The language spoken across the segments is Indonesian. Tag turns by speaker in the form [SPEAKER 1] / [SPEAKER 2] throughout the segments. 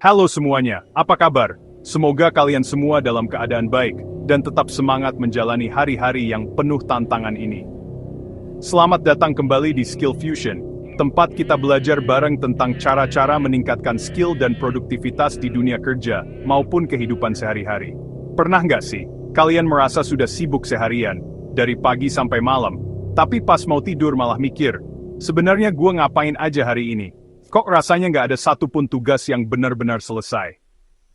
[SPEAKER 1] Halo semuanya, apa kabar? Semoga kalian semua dalam keadaan baik, dan tetap semangat menjalani hari-hari yang penuh tantangan ini. Selamat datang kembali di Skill Fusion, tempat kita belajar bareng tentang cara-cara meningkatkan skill dan produktivitas di dunia kerja, maupun kehidupan sehari-hari. Pernah nggak sih, kalian merasa sudah sibuk seharian, dari pagi sampai malam, tapi pas mau tidur malah mikir, sebenarnya gue ngapain aja hari ini? Kok rasanya nggak ada satupun tugas yang benar-benar selesai?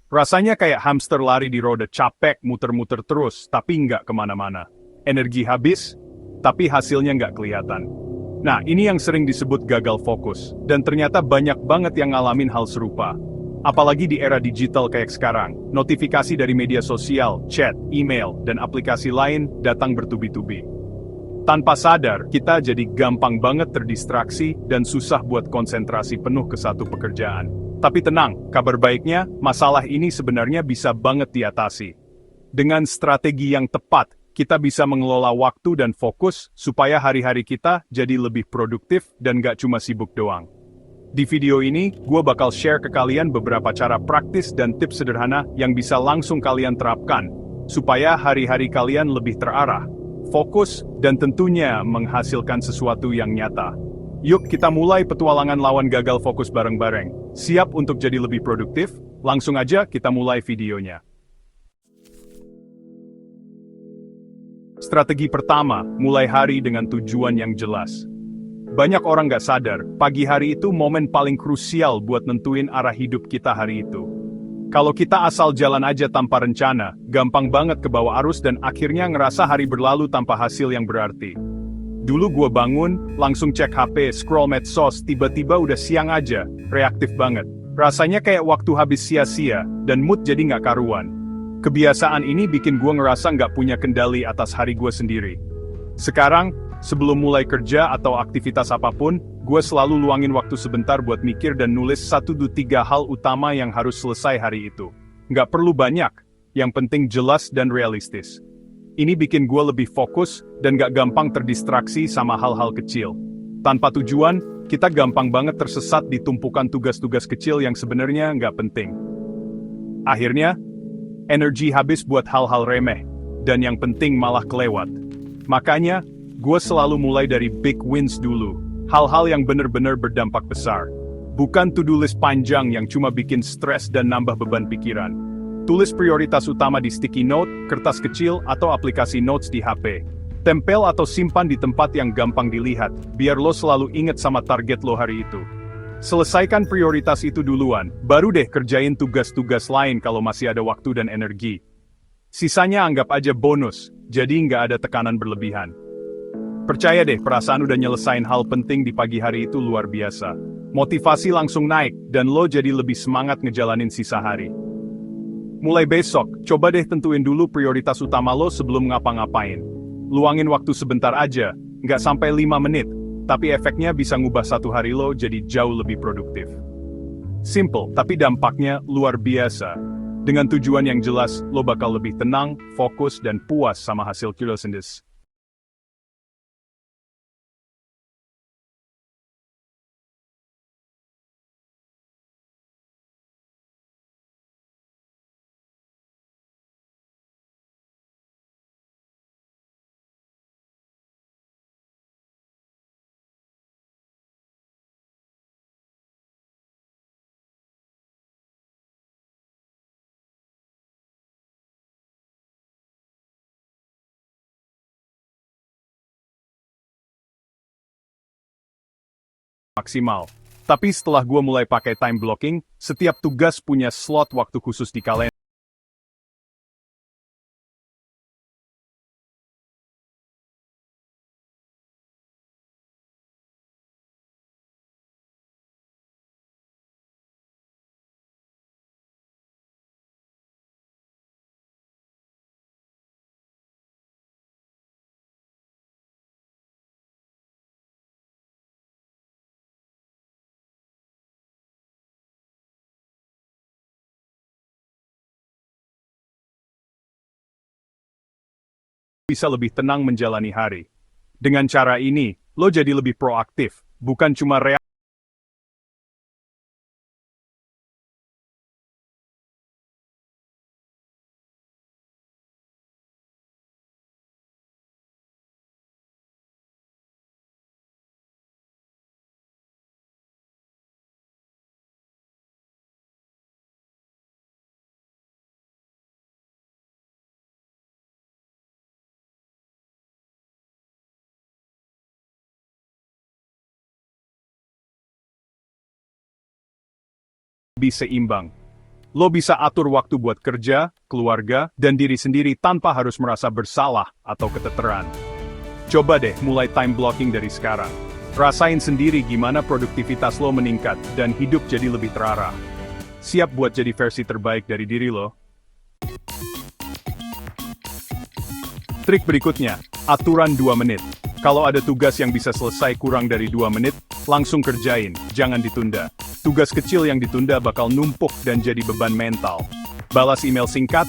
[SPEAKER 1] Rasanya kayak hamster lari di roda capek muter-muter terus, tapi nggak kemana-mana. Energi habis, tapi hasilnya nggak kelihatan. Nah, ini yang sering disebut gagal fokus, dan ternyata banyak banget yang ngalamin hal serupa. Apalagi di era digital kayak sekarang, notifikasi dari media sosial, chat, email, dan aplikasi lain datang bertubi-tubi. Tanpa sadar, kita jadi gampang banget terdistraksi dan susah buat konsentrasi penuh ke satu pekerjaan. Tapi tenang, kabar baiknya, masalah ini sebenarnya bisa banget diatasi. Dengan strategi yang tepat, kita bisa mengelola waktu dan fokus supaya hari-hari kita jadi lebih produktif dan gak cuma sibuk doang. Di video ini, gue bakal share ke kalian beberapa cara praktis dan tips sederhana yang bisa langsung kalian terapkan, supaya hari-hari kalian lebih terarah, fokus, dan tentunya menghasilkan sesuatu yang nyata. Yuk kita mulai petualangan lawan gagal fokus bareng-bareng. Siap untuk jadi lebih produktif? Langsung aja kita mulai videonya. Strategi pertama, mulai hari dengan tujuan yang jelas. Banyak orang nggak sadar, pagi hari itu momen paling krusial buat nentuin arah hidup kita hari itu. Kalau kita asal jalan aja tanpa rencana, gampang banget kebawa arus dan akhirnya ngerasa hari berlalu tanpa hasil yang berarti. Dulu gue bangun, langsung cek HP, scroll medsos, tiba-tiba udah siang aja, reaktif banget. Rasanya kayak waktu habis sia-sia, dan mood jadi nggak karuan. Kebiasaan ini bikin gue ngerasa nggak punya kendali atas hari gue sendiri. Sekarang, sebelum mulai kerja atau aktivitas apapun, gue selalu luangin waktu sebentar buat mikir dan nulis 1-3 hal utama yang harus selesai hari itu. Nggak perlu banyak, yang penting jelas dan realistis. Ini bikin gue lebih fokus dan gak gampang terdistraksi sama hal-hal kecil. Tanpa tujuan, kita gampang banget tersesat di tumpukan tugas-tugas kecil yang sebenarnya nggak penting. Akhirnya, energi habis buat hal-hal remeh, dan yang penting malah kelewat. Makanya, gue selalu mulai dari big wins dulu, hal-hal yang bener-bener berdampak besar. Bukan to-do list panjang yang cuma bikin stres dan nambah beban pikiran. Tulis prioritas utama di sticky note, kertas kecil, atau aplikasi notes di HP. Tempel atau simpan di tempat yang gampang dilihat, biar lo selalu inget sama target lo hari itu. Selesaikan prioritas itu duluan, baru deh kerjain tugas-tugas lain kalau masih ada waktu dan energi. Sisanya anggap aja bonus, jadi nggak ada tekanan berlebihan. Percaya deh, perasaan udah nyelesain hal penting di pagi hari itu luar biasa. Motivasi langsung naik, dan lo jadi lebih semangat ngejalanin sisa hari. Mulai besok, coba deh tentuin dulu prioritas utama lo sebelum ngapa-ngapain. Luangin waktu sebentar aja, nggak sampai 5 menit, tapi efeknya bisa ngubah satu hari lo jadi jauh lebih produktif. Simple, tapi dampaknya luar biasa. Dengan tujuan yang jelas, lo bakal lebih tenang, fokus, dan puas sama hasil kilo sendiri. Maksimal. Tapi setelah gue mulai pakai time blocking, setiap tugas punya slot waktu khusus di kalender. Bisa lebih tenang menjalani hari. Dengan cara ini, lo jadi lebih proaktif, bukan cuma reaktif. lebih seimbang. Lo bisa atur waktu buat kerja, keluarga, dan diri sendiri tanpa harus merasa bersalah atau keteteran. Coba deh mulai time blocking dari sekarang. Rasain sendiri gimana produktivitas lo meningkat dan hidup jadi lebih terarah. Siap buat jadi versi terbaik dari diri lo? Trik berikutnya, aturan 2 menit. Kalau ada tugas yang bisa selesai kurang dari 2 menit, langsung kerjain, jangan ditunda. Tugas kecil yang ditunda bakal numpuk dan jadi beban mental. Balas email singkat,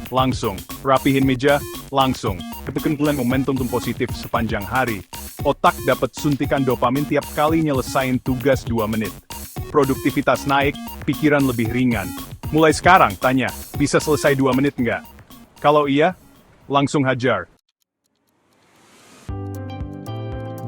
[SPEAKER 1] langsung. Rapihin meja, langsung. Ketekan momentum positif sepanjang hari. Otak dapat suntikan dopamin tiap kali nyelesain tugas 2 menit. Produktivitas naik, pikiran lebih ringan. Mulai sekarang, tanya, bisa selesai 2 menit nggak? Kalau iya, langsung hajar.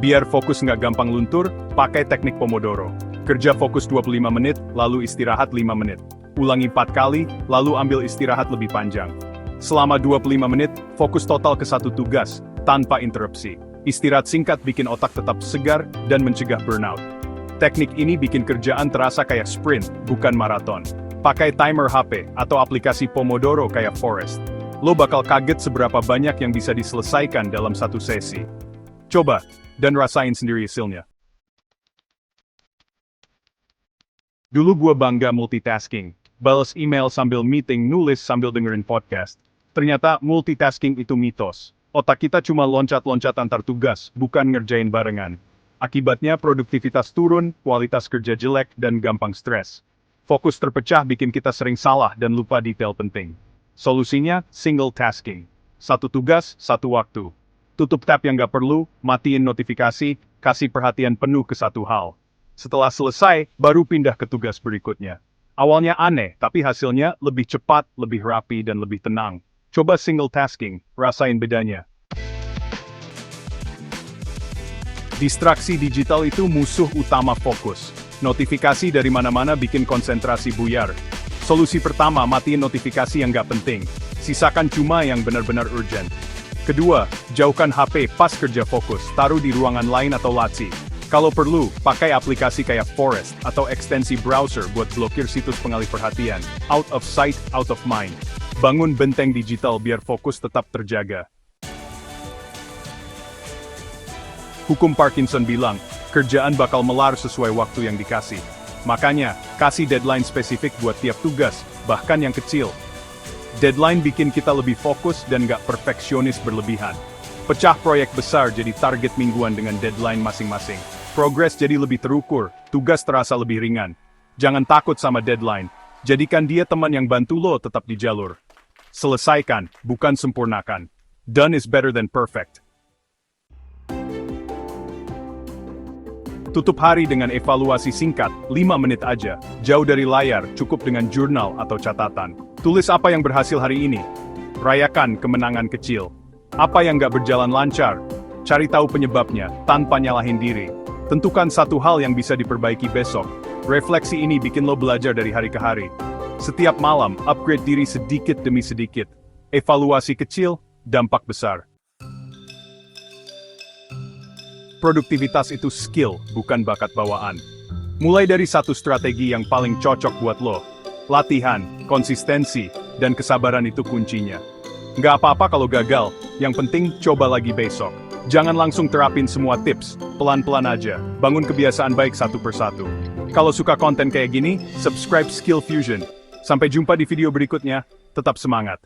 [SPEAKER 1] Biar fokus nggak gampang luntur, pakai teknik Pomodoro. Kerja fokus 25 menit, lalu istirahat 5 menit. Ulangi 4 kali, lalu ambil istirahat lebih panjang. Selama 25 menit, fokus total ke satu tugas, tanpa interupsi. Istirahat singkat bikin otak tetap segar dan mencegah burnout. Teknik ini bikin kerjaan terasa kayak sprint, bukan maraton. Pakai timer HP atau aplikasi Pomodoro kayak Forest. Lo bakal kaget seberapa banyak yang bisa diselesaikan dalam satu sesi. Coba, dan rasain sendiri hasilnya. Dulu gua bangga multitasking. Balas email sambil meeting, nulis sambil dengerin podcast. Ternyata multitasking itu mitos. Otak kita cuma loncat-loncat antar tugas, bukan ngerjain barengan. Akibatnya produktivitas turun, kualitas kerja jelek, dan gampang stres. Fokus terpecah bikin kita sering salah dan lupa detail penting. Solusinya, single tasking. Satu tugas, satu waktu. Tutup tab yang nggak perlu, matiin notifikasi, kasih perhatian penuh ke satu hal. Setelah selesai, baru pindah ke tugas berikutnya. Awalnya aneh, tapi hasilnya lebih cepat, lebih rapi, dan lebih tenang. Coba single tasking, rasain bedanya. Distraksi digital itu musuh utama fokus. Notifikasi dari mana-mana bikin konsentrasi buyar. Solusi pertama, matiin notifikasi yang nggak penting. Sisakan cuma yang benar-benar urgent. Kedua, jauhkan HP pas kerja fokus, taruh di ruangan lain atau laci. Kalau perlu, pakai aplikasi kayak Forest atau ekstensi browser buat blokir situs pengalih perhatian. Out of sight, out of mind. Bangun benteng digital biar fokus tetap terjaga. Hukum Parkinson bilang, kerjaan bakal melar sesuai waktu yang dikasih. Makanya, kasih deadline spesifik buat tiap tugas, bahkan yang kecil. Deadline bikin kita lebih fokus dan gak perfeksionis berlebihan. Pecah proyek besar jadi target mingguan dengan deadline masing-masing. Progres jadi lebih terukur, tugas terasa lebih ringan. Jangan takut sama deadline, jadikan dia teman yang bantu lo tetap di jalur. Selesaikan, bukan sempurnakan. Done is better than perfect. Tutup hari dengan evaluasi singkat, 5 menit aja. Jauh dari layar, cukup dengan jurnal atau catatan. Tulis apa yang berhasil hari ini. Rayakan kemenangan kecil. Apa yang gak berjalan lancar. Cari tahu penyebabnya, tanpa nyalahin diri. Tentukan satu hal yang bisa diperbaiki besok. Refleksi ini bikin lo belajar dari hari ke hari. Setiap malam, upgrade diri sedikit demi sedikit. Evaluasi kecil, dampak besar. Produktivitas itu skill, bukan bakat bawaan. Mulai dari satu strategi yang paling cocok buat lo. Latihan, konsistensi, dan kesabaran itu kuncinya. Nggak apa-apa kalau gagal, yang penting coba lagi besok. Jangan langsung terapin semua tips, pelan-pelan aja. Bangun kebiasaan baik satu persatu. Kalau suka konten kayak gini, subscribe Skill Fusion. Sampai jumpa di video berikutnya, tetap semangat.